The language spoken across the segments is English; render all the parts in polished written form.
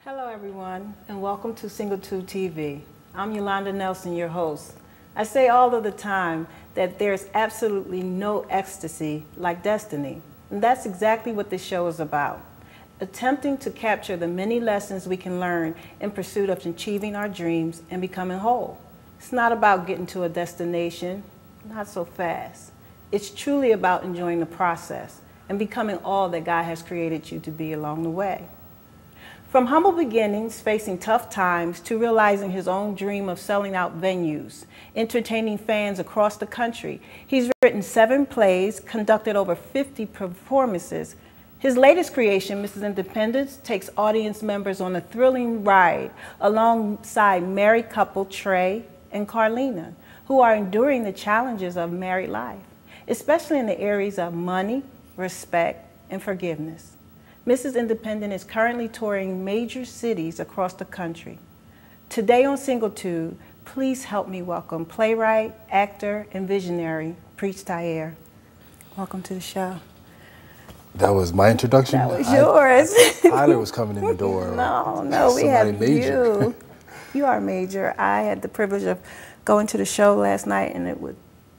Hello everyone, and welcome to Singletude TV. I'm Yolanda Nelson, your host. I say all of the time that there's absolutely no ecstasy like destiny, and that's exactly what this show is about. Attempting to capture the many lessons we can learn in pursuit of achieving our dreams and becoming whole. It's not about getting to a destination, not so fast. It's truly about enjoying the process and becoming all that God has created you to be along the way. From humble beginnings, facing tough times, to realizing his own dream of selling out venues, entertaining fans across the country, he's written 7 plays, conducted over 50 performances. His latest creation, Mrs. Independence, takes audience members on a thrilling ride alongside married couple Trey and Carlina, who are enduring the challenges of married life, especially in the areas of money, respect, and forgiveness. Mrs. Independent is currently touring major cities across the country. Today on Singletude, please help me welcome playwright, actor, and visionary, Preach Tyre. Welcome to the show. That was my introduction? That was yours. Tyler was coming in the door. No, we have major. You. You are major. I had the privilege of going to the show last night, and it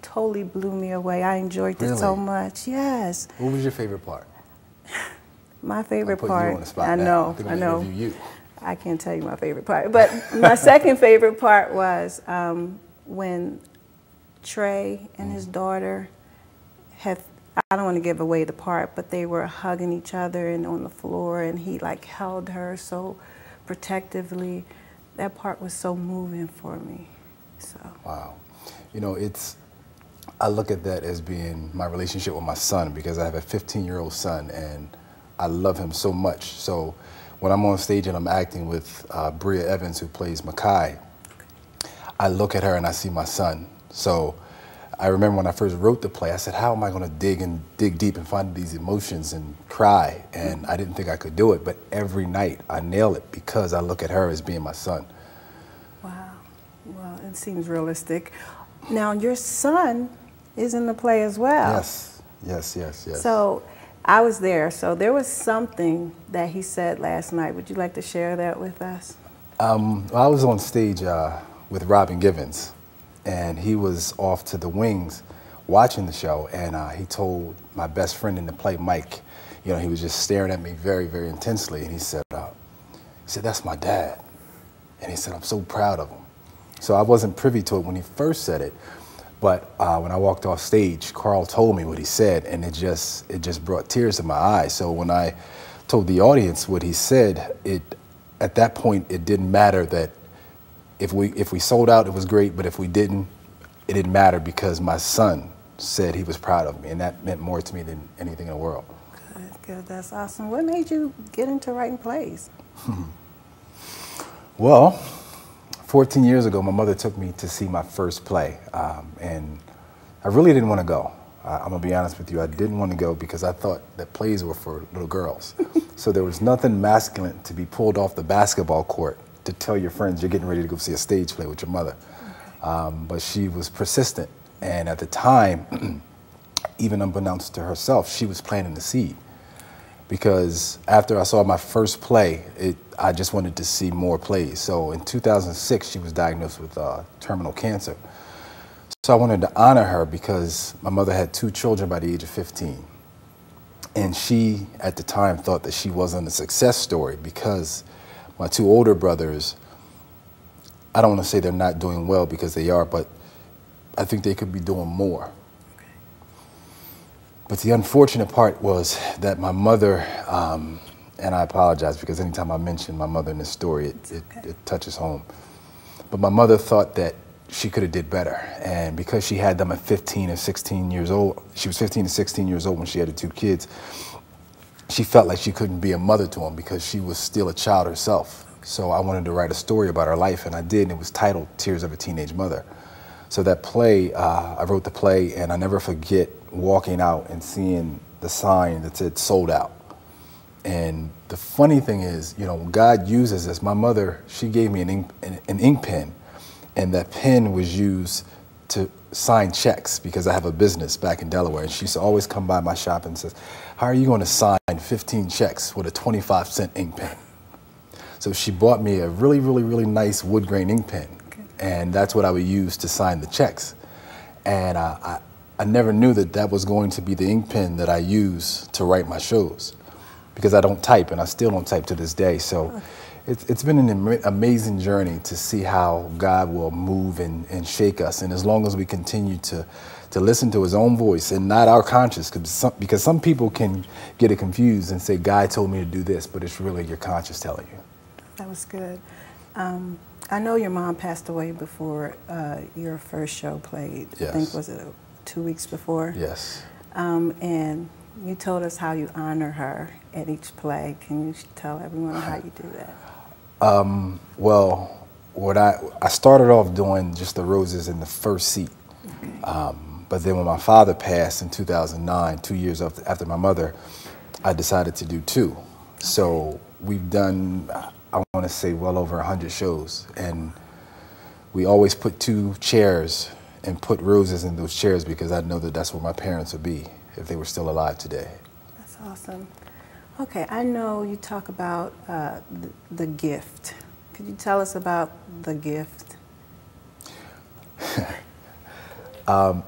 totally blew me away. I enjoyed it so much. Yes. What was your favorite part? My favorite part, you on the spot I now. know. I can't tell you my favorite part, but my second favorite part was when Trey and his daughter I don't want to give away the part, but they were hugging each other and on the floor, and he like held her so protectively. That part was so moving for me. So. Wow. You know, I look at that as being my relationship with my son, because I have a 15-year-old son, and I love him so much. So when I'm on stage and I'm acting with Bria Evans, who plays Makai, I look at her and I see my son. So I remember when I first wrote the play, I said, how am I going to dig deep and find these emotions and cry? And I didn't think I could do it, but every night I nail it because I look at her as being my son. Wow. Well, it seems realistic. Now, your son is in the play as well. Yes. So I was there, so there was something that he said last night. Would you like to share that with us? Well, I was on stage with Robin Givens, and he was off to the wings watching the show, and he told my best friend in the play, Mike, you know, he was just staring at me very, very intensely, and he said, that's my dad. And he said, I'm so proud of him. So I wasn't privy to it when he first said it, but when I walked off stage, Carl told me what he said, and it just brought tears to my eyes. So when I told the audience what he said, at that point it didn't matter that if we sold out, it was great, but if we didn't, it didn't matter, because my son said he was proud of me, and that meant more to me than anything in the world. Good, that's awesome. What made you get into writing plays? Well, 14 years ago, my mother took me to see my first play, and I really didn't want to go. I'm going to be honest with you, I didn't want to go because I thought that plays were for little girls. So there was nothing masculine to be pulled off the basketball court to tell your friends you're getting ready to go see a stage play with your mother. But she was persistent, and at the time, even unbeknownst to herself, she was planting the seed. Because after I saw my first play, I just wanted to see more plays. So in 2006, she was diagnosed with terminal cancer. So I wanted to honor her because my mother had 2 children by the age of 15. And she, at the time, thought that she wasn't a success story because my 2 older brothers, I don't want to say they're not doing well, because they are, but I think they could be doing more. But the unfortunate part was that my mother, and I apologize because anytime I mention my mother in this story, it touches home. But my mother thought that she could have did better. And because she had them at 15 and 16 years old, she was 15 and 16 years old when she had the 2 kids, she felt like she couldn't be a mother to them because she was still a child herself. So I wanted to write a story about her life, and I did, and it was titled Tears of a Teenage Mother. So that play, I wrote the play, and I never forget walking out and seeing the sign that said sold out. And the funny thing is, you know, God uses this. My mother, she gave me an ink pen, and that pen was used to sign checks because I have a business back in Delaware, and she used to always come by my shop and says, how are you going to sign 15 checks with a 25-cent ink pen? So she bought me a really, really, really nice wood grain ink pen. Okay. And that's what I would use to sign the checks. And I never knew that that was going to be the ink pen that I use to write my shows, because I don't type, and I still don't type to this day. So it's been an amazing journey to see how God will move and shake us. And as long as we continue to listen to his own voice and not our conscience, because some people can get it confused and say, God told me to do this, but it's really your conscience telling you. That was good. I know your mom passed away before your first show played. Yes. I think, was it 2 weeks before? Yes. And you told us how you honor her at each play. Can you tell everyone how you do that? Well, I started off doing just the roses in the first seat. Okay. But then when my father passed in 2009, 2 years after my mother, I decided to do two. Okay. So we've done, I want to say, well over 100 shows. And we always put 2 chairs and put roses in those chairs, because I know that that's where my parents would be if they were still alive today. That's awesome. Okay, I know you talk about the gift. Could you tell us about the gift?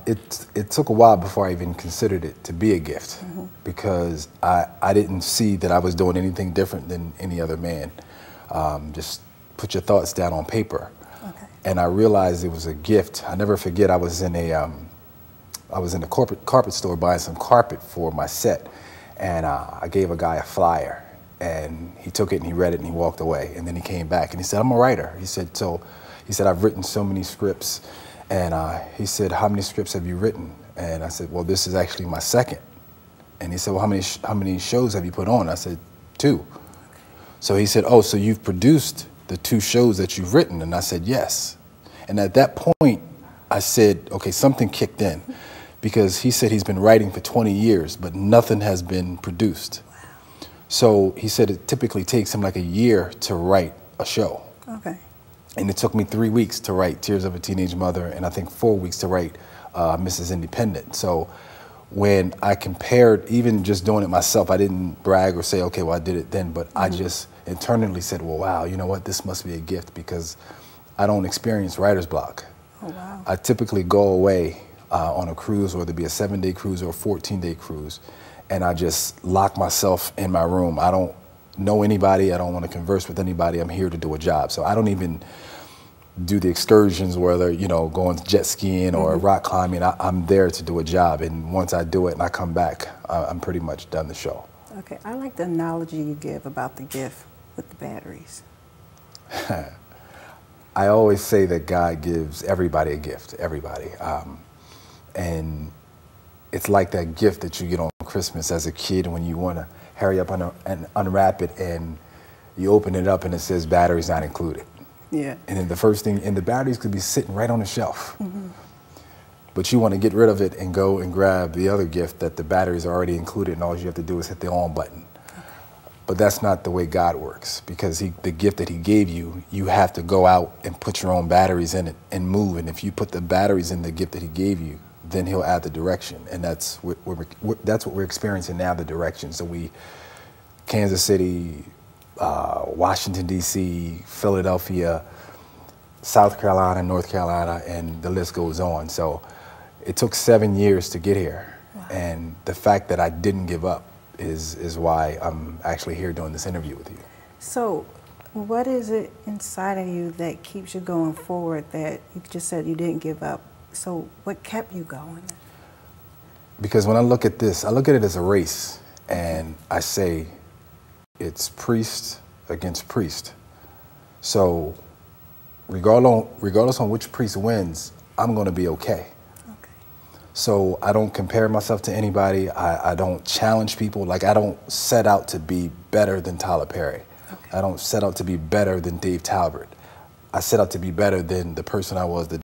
It took a while before I even considered it to be a gift, because I didn't see that I was doing anything different than any other man. Just put your thoughts down on paper. Okay. And I realized it was a gift. I never forget, I was in a corporate carpet store buying some carpet for my set, and I gave a guy a flyer, and he took it and he read it and he walked away, and then he came back and he said, I'm a writer. He said, I've written so many scripts. And he said, how many scripts have you written? And I said, well, this is actually my second. And he said, well, how many shows have you put on? I said, 2. So he said, oh, so you've produced the 2 shows that you've written? And I said, yes. And at that point, I said, okay, something kicked in, because he said he's been writing for 20 years, but nothing has been produced. Wow. So he said it typically takes him like a year to write a show. Okay. And it took me 3 weeks to write Tears of a Teenage Mother, and I think 4 weeks to write Mrs. Independent. So when I compared, even just doing it myself, I didn't brag or say, okay, well, I did it then, but I just internally said, well, wow, you know what, this must be a gift, because I don't experience writer's block. Oh, wow. I typically go away on a cruise, whether it be a 7-day cruise or a 14-day cruise, and I just lock myself in my room. I don't know anybody. I don't want to converse with anybody. I'm here to do a job. So I don't even do the excursions, whether, you know, going jet skiing or rock climbing. I'm there to do a job. And once I do it and I come back, I'm pretty much done the show. Okay, I like the analogy you give about the gift with the batteries. I always say that God gives everybody a gift, everybody. And it's like that gift that you get on Christmas as a kid when you want to hurry up and unwrap it, and you open it up and it says batteries not included. Yeah. And then the first thing, and the batteries could be sitting right on the shelf. But you want to get rid of it and go and grab the other gift that the batteries are already included, and all you have to do is hit the on button. Okay. But that's not the way God works, because the gift that he gave you, you have to go out and put your own batteries in it and move. And if you put the batteries in the gift that he gave you, then he'll add the direction. And that's what we're experiencing now, the direction. So Kansas City, Washington, D.C., Philadelphia, South Carolina, North Carolina, and the list goes on. So it took 7 years to get here. Wow. And the fact that I didn't give up is why I'm actually here doing this interview with you. So what is it inside of you that keeps you going forward, that you just said you didn't give up? So what kept you going? Because when I look at this, I look at it as a race, and I say it's priest against priest. So regardless on which priest wins, I'm going to be okay. Okay. So I don't compare myself to anybody. I don't challenge people. Like, I don't set out to be better than Tyler Perry. Okay. I don't set out to be better than Dave Talbert. I set out to be better than the person I was the